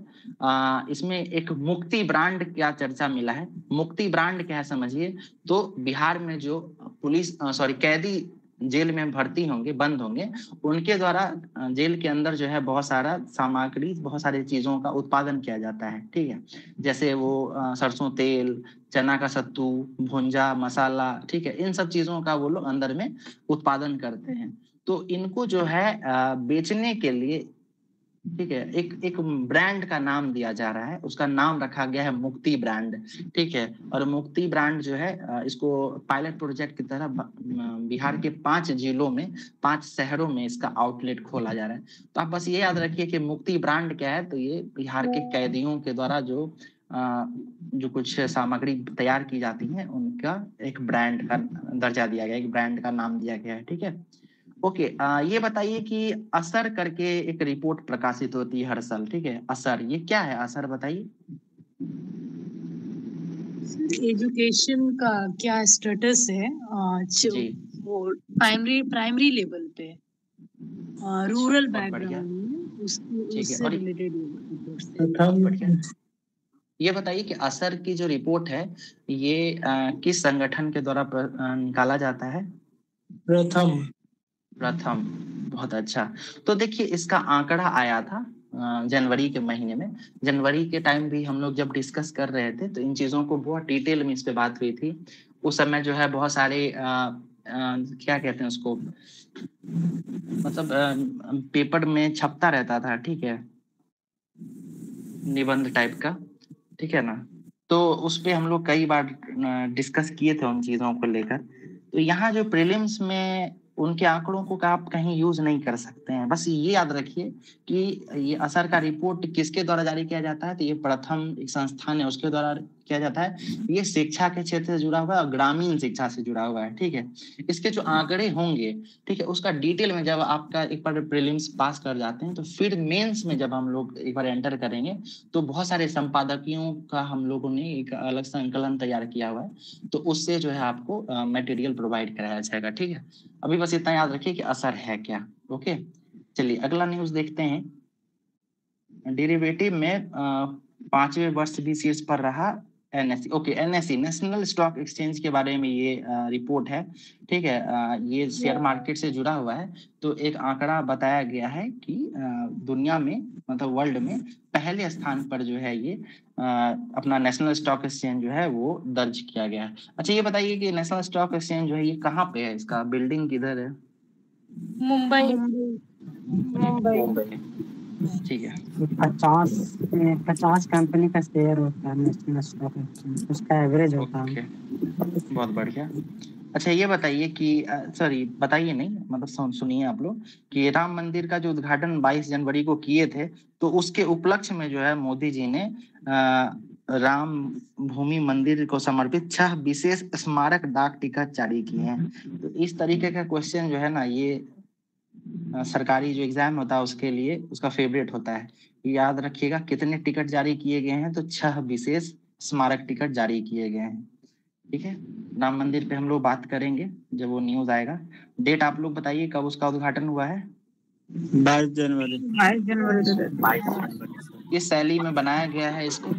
इसमें एक मुक्ति ब्रांड क्या चर्चा मिला है। मुक्ति ब्रांड क्या है समझिए। तो बिहार में जो कैदी जेल में भर्ती होंगे, बंद होंगे, उनके द्वारा जेल के अंदर जो है बहुत सारा सामग्री, बहुत सारी चीजों का उत्पादन किया जाता है, ठीक है। जैसे वो सरसों तेल, चना का सत्तू, भुंजा मसाला, ठीक है, इन सब चीजों का वो लोग अंदर में उत्पादन करते हैं। तो इनको जो है बेचने के लिए, ठीक है, एक ब्रांड का नाम दिया जा रहा है, उसका नाम रखा गया है मुक्ति ब्रांड, ठीक है। और मुक्ति ब्रांड जो है इसको पायलट प्रोजेक्ट की तरह बिहार के 5 जिलों में, 5 शहरों में इसका आउटलेट खोला जा रहा है। तो आप बस ये याद रखिए कि मुक्ति ब्रांड क्या है। तो ये बिहार के कैदियों के द्वारा जो कुछ सामग्री तैयार की जाती है उनका एक ब्रांड का दर्जा दिया गया, एक ब्रांड का नाम दिया गया है, ठीक है। ओके, ये बताइए कि असर करके एक रिपोर्ट प्रकाशित होती है हर साल, ठीक है। असर, ये क्या है असर बताइए? एजुकेशन का क्या स्टेटस है वो प्राइमरी लेवल पे, रूरल बैकग्राउंड में उससे रिलेटेड। ये बताइए कि असर की जो रिपोर्ट है ये किस संगठन के द्वारा निकाला जाता है? प्रथम, बहुत अच्छा। तो देखिए इसका आंकड़ा आया था जनवरी के महीने में। जनवरी के टाइम भी हम लोग जब डिस्कस कर रहे थे तो इन चीजों को बहुत डिटेल में इस पे बात हुई थी। उस समय जो है बहुत सारे क्या कहते हैं उसको, मतलब पेपर में छपता रहता था, ठीक है, निबंध टाइप का, ठीक है ना। तो उस पे हम लोग कई बार डिस्कस किए थे उन चीजों को लेकर। तो यहाँ जो प्रीलिम्स में उनके आंकड़ों को आप कहीं यूज नहीं कर सकते हैं। बस ये याद रखिए कि ये असर का रिपोर्ट किसके द्वारा जारी किया जाता है। तो ये प्रथम एक संस्थान है उसके द्वारा किया जाता है। ये शिक्षा के क्षेत्र से जुड़ा हुआ है और ग्रामीण शिक्षा से जुड़ा हुआ है, ठीक है। इसके जो आंकड़े होंगे, ठीक है, उसका डिटेल में जब आपका एक बार प्रीलिम्स पास कर जाते हैं तो फिर मेंस में जब हम लोग एक बार एंटर करेंगे तो बहुत सारे संपादकियों का हम लोगों ने एक अलग संकलन तैयार किया हुआ है। तो उससे जो है आपको मटेरियल प्रोवाइड कराया जाएगा, ठीक है। अभी बस इतना याद रखिए कि असर है क्या। ओके, चलिए अगला न्यूज देखते हैं। डेरिवेटिव में 5वें वर्ष भी शीर्ष पर रहा NSC. Okay, NSC national stock exchange के बारे में ये रिपोर्ट है, ठीक है। ये शेयर मार्केट से जुड़ा हुआ है। तो एक आंकड़ा बताया गया है कि दुनिया में, मतलब वर्ल्ड में पहले स्थान पर जो है ये अपना नेशनल स्टॉक एक्सचेंज जो है वो दर्ज किया गया है। अच्छा ये बताइए कि नेशनल स्टॉक एक्सचेंज जो है ये कहाँ पे है, इसका बिल्डिंग किधर है? मुंबई। ठीक है। 50 कंपनी का शेयर होता है नेशनल स्टॉक एक्सचेंज, उसका एवरेज होता है। बहुत बढ़िया। अच्छा ये बताइए कि बताइए नहीं, मतलब सुनिए आप लोग कि राम मंदिर का जो उद्घाटन 22 जनवरी को किए थे, तो उसके उपलक्ष्य में जो है मोदी जी ने राम भूमि मंदिर को समर्पित 6 विशेष स्मारक डाक टिकट जारी किए हैं। तो इस तरीके का क्वेश्चन जो है ना, ये सरकारी जो एग्जाम होता है उसके लिए उसका फेवरेट होता है। याद रखिएगा कितने टिकट जारी किए गए हैं, तो 6 विशेष स्मारक टिकट जारी किए गए हैं, ठीक है। राम मंदिर पे हम लोग बात करेंगे जब वो न्यूज आएगा। डेट आप लोग बताइए कब उसका उद्घाटन हुआ है? 22 जनवरी। किस शैली में बनाया गया है इसको?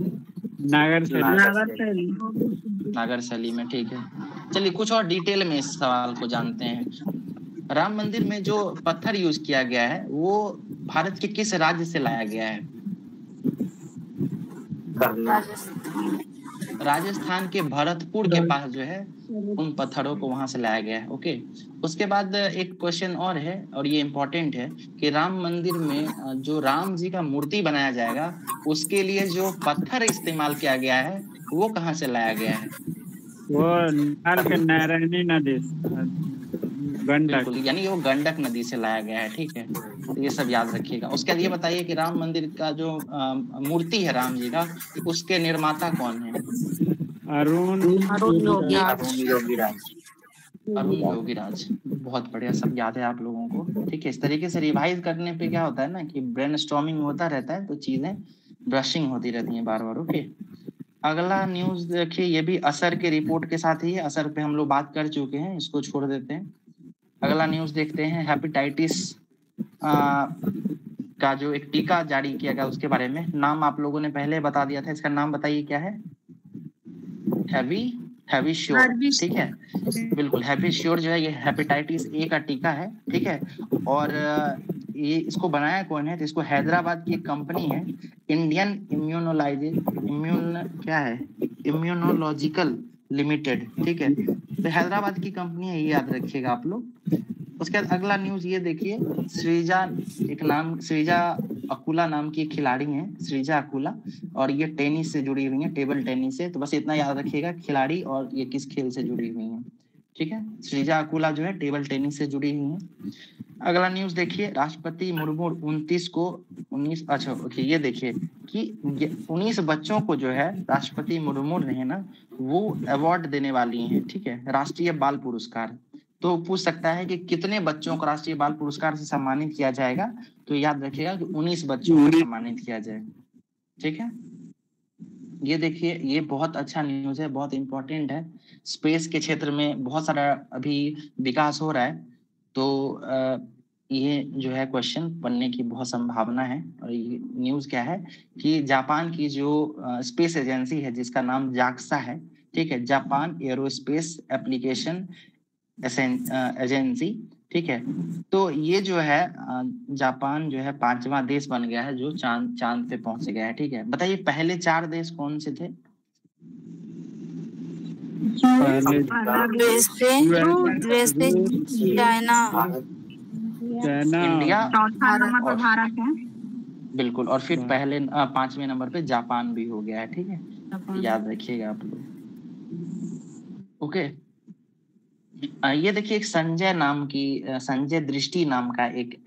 नागर शैली में, ठीक है। चलिए कुछ और डिटेल में इस सवाल को जानते हैं। राम मंदिर में जो पत्थर यूज किया गया है वो भारत के किस राज्य से लाया गया है? राजस्थान के भरतपुर के पास जो है उन पत्थरों को वहां से लाया गया है। ओके, उसके बाद एक क्वेश्चन और है और ये इम्पोर्टेंट है कि राम मंदिर में जो राम जी का मूर्ति बनाया जाएगा उसके लिए जो पत्थर इस्तेमाल किया गया है वो कहाँ से लाया गया है? वो नेपाल के नारायणी नदी गंडक, बिल्कुल, यानी वो गंडक नदी से लाया गया है। ठीक है, तो ये सब याद रखिएगा। उसके बाद ये बताइए कि राम मंदिर का जो मूर्ति है राम जी का, उसके निर्माता कौन है? अरुण योगीराज। बहुत बढ़िया, सब याद है आप लोगों को। ठीक है, इस तरीके से रिवाइज करने पे क्या होता है ना कि ब्रेनस्टॉर्मिंग होता रहता है, तो चीजें ब्रशिंग होती रहती हैं बार बार। ओके, अगला न्यूज देखिए, ये भी असर के रिपोर्ट के साथ ही है। असर पे हम लोग बात कर चुके हैं, इसको छोड़ देते हैं। अगला न्यूज देखते हैं, हेपेटाइटिस का जो एक टीका जारी किया गया उसके बारे में। नाम आप लोगों ने पहले बता दिया था, इसका नाम बताइए क्या है? हैविश्योर। ठीक है, बिल्कुल, हैविश्योर जो है ये हेपेटाइटिस ए का टीका है। ठीक है, और ये इसको बनाया कौन है? तो इसको हैदराबाद की एक कंपनी है, इंडियन इम्यूनोलॉजिकल लिमिटेड। ठीक है, तो हैदराबाद की कंपनी है, ये याद रखिएगा आप लोग। उसके बाद अगला न्यूज ये देखिए, सृजा अकुला नाम की एक खिलाड़ी है, सृजा अकुला, और ये टेनिस से जुड़ी हुई है, टेबल टेनिस से। तो बस इतना याद रखिएगा, खिलाड़ी और ये किस खेल से जुड़ी हुई है। ठीक है, सृजा अकुला जो है टेबल टेनिस से जुड़ी हुई है। अगला न्यूज देखिए, राष्ट्रपति मुर्मू 19 ये देखिए कि 19 बच्चों को जो है राष्ट्रपति मुर्मू ने ना वो अवार्ड देने वाली हैं। ठीक है, राष्ट्रीय बाल पुरस्कार। तो पूछ सकता है कि कितने बच्चों को राष्ट्रीय बाल पुरस्कार से सम्मानित किया जाएगा? तो याद रखिएगा कि 19 बच्चों को सम्मानित किया जाएगा। ठीक है, ये देखिए, ये बहुत अच्छा न्यूज है, बहुत इंपॉर्टेंट है। स्पेस के क्षेत्र में बहुत सारा अभी विकास हो रहा है, तो ये जो है क्वेश्चन बनने की बहुत संभावना है। और ये न्यूज क्या है कि जापान की जो स्पेस एजेंसी है जिसका नाम जाक्सा है, ठीक है, जापान एरोस्पेस एप्लीकेशन एजेंसी। ठीक है, तो ये जो है जापान जो है 5वां देश बन गया है जो चांद पे पहुंच गया है। ठीक है, बताइए पहले 4 देश कौन से थे? इंडिया, भारत है। बिल्कुल, और फिर पहले 5वें नंबर पे जापान भी हो गया है। ठीक है, याद रखिएगा आप लोग। ओके, ये देखिए, एक संजय दृष्टि नाम का एक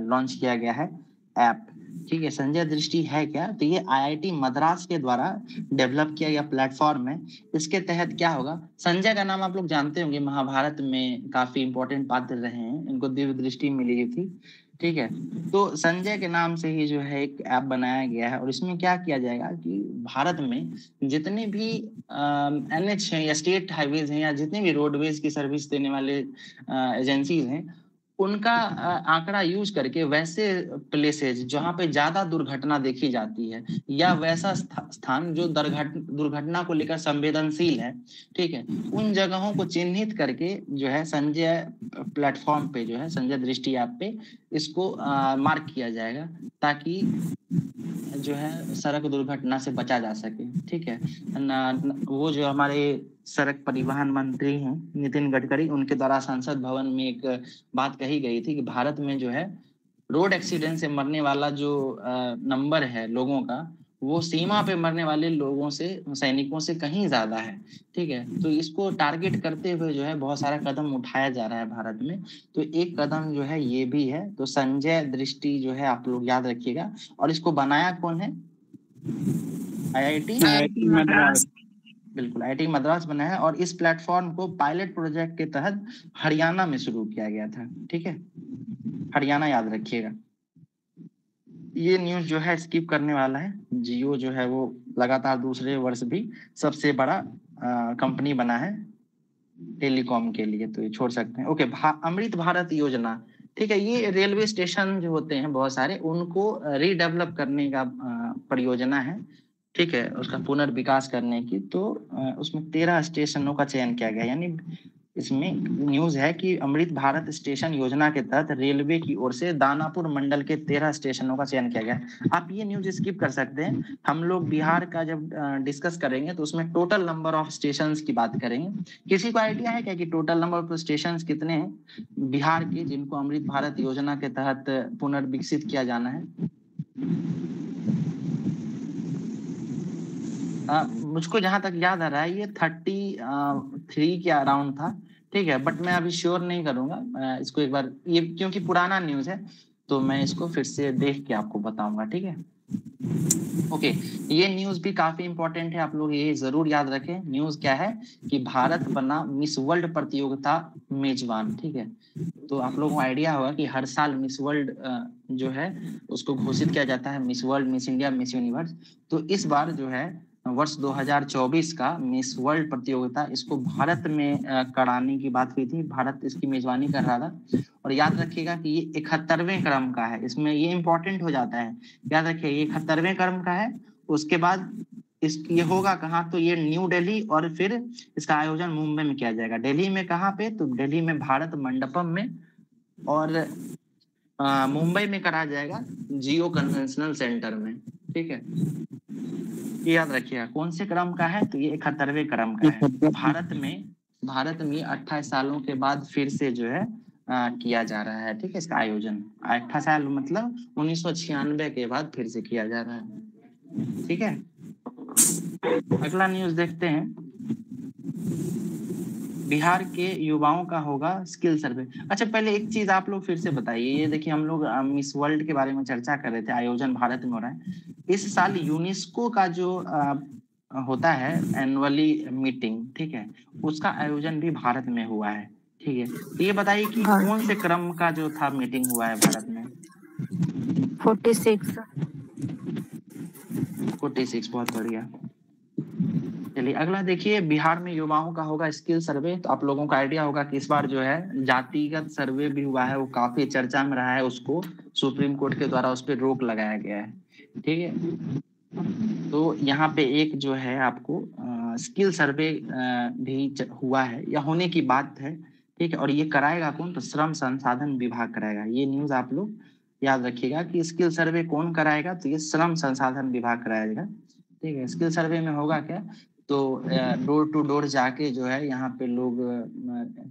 लॉन्च किया गया है ऐप। ठीक है, संजय दृष्टि है क्या? तो ये आईआईटी मद्रास के द्वारा डेवलप किया गया प्लेटफॉर्म है। इसके तहत क्या होगा, संजय का नाम आप लोग जानते होंगे, महाभारत में काफी इंपॉर्टेंट पात्र रहे हैं, इनको दिव्य दृष्टि मिली थी। ठीक है, तो संजय के नाम से ही जो है एक ऐप बनाया गया है, और इसमें क्या किया जाएगा कि भारत में जितने भी NH हैं या स्टेट हाईवेज हैं या जितने भी रोडवेज की सर्विस देने वाले एजेंसीज हैं, उनका आंकड़ा यूज करके वैसे प्लेसेज जहां पे ज्यादा दुर्घटना देखी जाती है या वैसा स्थान जो दुर्घटना को लेकर संवेदनशील है, ठीक है, उन जगहों को चिन्हित करके जो है संजय प्लेटफॉर्म पे जो है संजय दृष्टि ऐप पे इसको मार्क किया जाएगा ताकि जो है सड़क दुर्घटना से बचा जा सके। ठीक है, वो जो हमारे सड़क परिवहन मंत्री हैं नितिन गडकरी, उनके द्वारा संसद भवन में एक बात कही गई थी कि भारत में जो है रोड एक्सीडेंट से मरने वाला जो नंबर है लोगों का, वो सीमा पे मरने वाले लोगों से, सैनिकों से कहीं ज्यादा है। ठीक है, तो इसको टारगेट करते हुए जो है बहुत सारा कदम उठाया जा रहा है भारत में। तो एक कदम जो है ये भी है। तो संजय दृष्टि जो है आप लोग याद रखिएगा। और इसको बनाया कौन है? आईआईटी मद्रास। बिल्कुल, आईआईटी मद्रास बना है, और इस प्लेटफॉर्म को पायलट प्रोजेक्ट के तहत हरियाणा में शुरू किया गया था। ठीक है, हरियाणा याद रखिएगा। ये न्यूज जो है स्किप करने वाला है। जियो जो है वो लगातार दूसरे वर्ष भी सबसे बड़ा कंपनी बना है टेलीकॉम के लिए, तो ये छोड़ सकते हैं। ओके, अमृत भारत योजना, ठीक है, ये रेलवे स्टेशन जो होते हैं बहुत सारे, उनको रीडेवलप करने का परियोजना है। ठीक है, उसका पुनर्विकास करने की। तो उसमें 13 स्टेशनों का चयन किया गया, यानी इसमें न्यूज है कि अमृत भारत स्टेशन योजना के तहत रेलवे की ओर से दानापुर मंडल के 13 स्टेशनों का चयन किया गया। आप ये न्यूज स्किप कर सकते हैं, हम लोग बिहार का जब डिस्कस करेंगे तो उसमें टोटल नंबर ऑफ स्टेशंस की बात करेंगे। किसी को आइडिया है क्या कि टोटल नंबर ऑफ स्टेशंस कितने हैं बिहार के, जिनको अमृत भारत योजना के तहत पुनर्विकसित किया जाना है? मुझको जहां तक याद आ रहा है ये 33 के अराउंड था, ठीक है, बट मैं अभी श्योर नहीं करूंगा इसको एक बार, ये क्योंकि पुराना न्यूज है तो मैं इसको फिर से देख के आपको बताऊंगा, ठीक है। ओके, ये न्यूज भी काफी इंपॉर्टेंट है, आप लोग ये जरूर याद रखें। न्यूज क्या है कि भारत बना मिस वर्ल्ड प्रतियोगिता मेजबान, ठीक है। तो आप लोगों को आइडिया होगा कि हर साल मिस वर्ल्ड जो है उसको घोषित किया जाता है, miss world, miss India, miss universe. तो इस बार जो है वर्ष 2024 का मिस वर्ल्ड प्रतियोगिता इसको भारत में कराने की बात हुई थी, भारत इसकी मेजबानी कर रहा था। और याद रखिएगा कि ये 71वें क्रम का है, इसमें ये इंपॉर्टेंट हो जाता है, याद रखिए ये 71वें क्रम का है। उसके बाद ये होगा कहाँ, तो ये न्यू दिल्ली, और फिर इसका आयोजन मुंबई में किया जाएगा। दिल्ली में कहाँ पे, तो दिल्ली में भारत मंडपम में, और मुंबई में करा जाएगा जियो कन्वेंशनल सेंटर में, ठीक है। ये याद रखिएगा कौन से क्रम का है, तो ये 71वें क्रम का है। भारत में 28 सालों के बाद फिर से जो है किया जा रहा है, ठीक है, इसका आयोजन 28 साल मतलब 1996 के बाद फिर से किया जा रहा है, ठीक है। अगला न्यूज देखते हैं, बिहार के युवाओं का होगा स्किल सर्वे। अच्छा, पहले एक चीज आप लोग फिर से बताइए, ये देखिए हम लोग मिस वर्ल्ड के बारे में चर्चा कर रहे थे, आयोजन भारत में हो रहा है। इस साल यूनेस्को का जो होता है एनुअली मीटिंग, ठीक है, उसका आयोजन भी भारत में हुआ है, ठीक है। तो ये बताइए कि कौन से क्रम का जो था मीटिंग हुआ है भारत में? 46, बहुत बढ़िया। चलिए अगला देखिए, बिहार में युवाओं का होगा स्किल सर्वे। तो आप लोगों को आइडिया होगा कि इस बार जो है जातिगत सर्वे भी हुआ है, वो काफी चर्चा में रहा है, उसको सुप्रीम कोर्ट के द्वारा उस पर रोक लगाया गया है, ठीक है। तो यहाँ पे एक जो है आपको स्किल सर्वे भी हुआ है या होने की बात है, ठीक है। और ये कराएगा कौन, तो श्रम संसाधन विभाग कराएगा। ये न्यूज आप लोग याद रखिएगा कि स्किल सर्वे कौन कराएगा, तो ये श्रम संसाधन विभाग कराएगा, ठीक है। स्किल सर्वे में होगा क्या, तो डोर टू डोर जाके जो है यहाँ पे लोग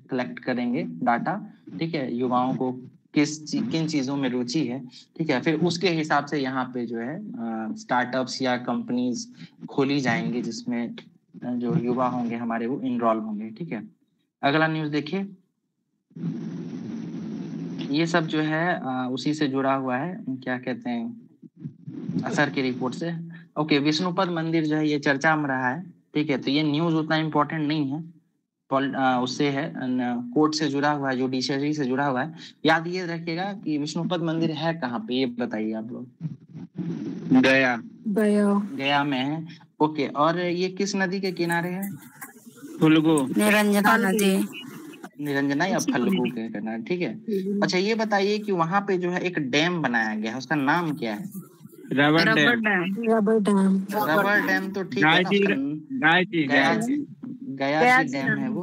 कलेक्ट करेंगे डाटा, ठीक है, युवाओं को किन चीजों में रुचि है, ठीक है। फिर उसके हिसाब से यहाँ पे जो है स्टार्टअप्स या कंपनीज खोली जाएंगी जिसमें जो युवा होंगे हमारे वो इनरोल होंगे, ठीक है। अगला न्यूज देखिए, ये सब जो है उसी से जुड़ा हुआ है, क्या कहते हैं, असर की रिपोर्ट से। ओके, विष्णुपद मंदिर जो है ये चर्चा में रहा है, ठीक है। तो ये न्यूज उतना इम्पोर्टेंट नहीं है, उससे है कोर्ट से जुड़ा हुआ है, जुडिशरी से जुड़ा हुआ है। याद ये रखिएगा कि विष्णुपद मंदिर है कहाँ पे, ये बताइए आप लोग। गया में है, ओके। और ये किस नदी के किनारे है? फल्गु, निरंजना या फल्गु के किनारे, ठीक है। अच्छा, ये बताइए कि वहां पे जो है एक डैम बनाया गया है, उसका नाम क्या है? रबर डैम तो ठीक है ना, गया की डैम है वो,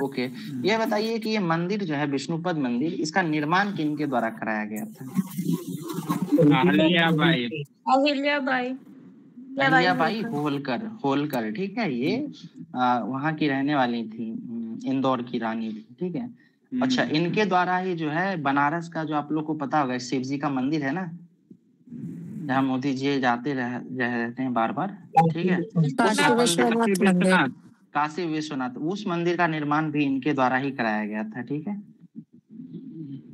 ओके। ये बताइए कि ये मंदिर जो है विष्णुपद मंदिर, इसका निर्माण किनके द्वारा कराया गया था? अहिल्याबाई होलकर, ठीक है। ये वहां की रहने वाली थी, इंदौर की रानी थी, ठीक है। अच्छा, इनके द्वारा ही जो है बनारस का जो आप लोग को पता होगा शिव जी का मंदिर है ना, जहाँ मोदी जी जाते रहते हैं बार बार, ठीक है, काशी विश्वनाथ, उस मंदिर का निर्माण भी इनके द्वारा ही कराया गया था, ठीक है,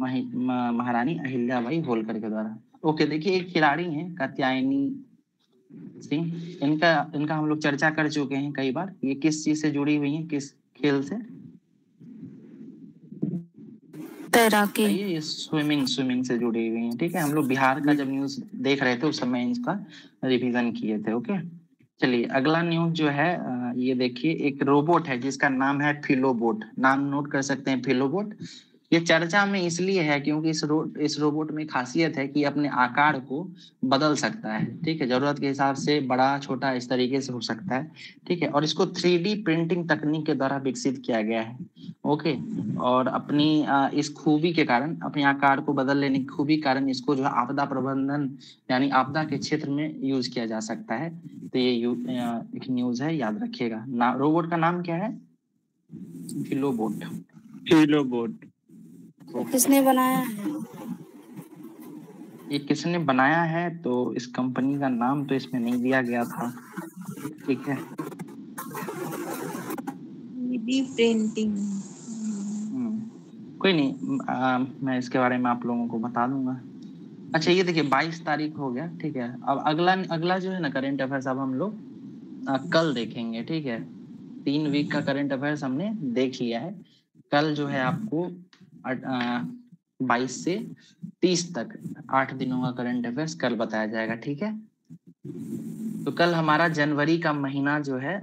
महारानी अहिल्याबाई होलकर के द्वारा। ओके, देखिए एक खिलाड़ी हैं कात्यायनी सिंह, इनका हम लोग चर्चा कर चुके हैं कई बार। ये किस चीज से जुड़ी हुई हैं, किस खेल से? तैराकी। ये स्विमिंग से जुड़ी हुई हैं, ठीक है। हम लोग बिहार का जब न्यूज देख रहे थे उस समय इसका रिवीजन किए थे, ओके। चलिए अगला न्यूज जो है ये देखिए, एक रोबोट है जिसका नाम है फिलोबोट, नाम नोट कर सकते हैं, फिलोबोट। ये चर्चा में इसलिए है क्योंकि इस रोबोट में खासियत है कि अपने आकार को बदल सकता है, ठीक है, जरूरत के हिसाब से बड़ा छोटा इस तरीके से हो सकता है, ठीक है, और इसको 3D प्रिंटिंग तकनीक के द्वारा विकसित किया गया है। ओके, और अपनी इस खूबी के कारण, अपने आकार को बदल लेने की खूबी के कारण इसको जो है आपदा प्रबंधन यानी आपदा के क्षेत्र में यूज किया जा सकता है। तो ये एक न्यूज है, याद रखिएगा। रोबोट का नाम क्या है? फिलोबोट। फिलोबोट। किसने बनाया है? ये किसने बनाया है तो इस कंपनी का नाम तो इसमें नहीं दिया गया था, ठीक है। 3D printing. कोई नहीं, मैं इसके बारे में आप लोगों को बता दूंगा। अच्छा ये देखिए 22 तारीख हो गया, ठीक है। अब अगला जो है ना करंट अफेयर्स अब हम लोग कल देखेंगे, ठीक है। 3 वीक का करंट अफेयर्स हमने देख लिया है। कल जो है आपको 22 से 30 तक 8 दिनों का करंट अफेयर्स कल बताया जाएगा, ठीक है। तो कल हमारा जनवरी का महीना जो है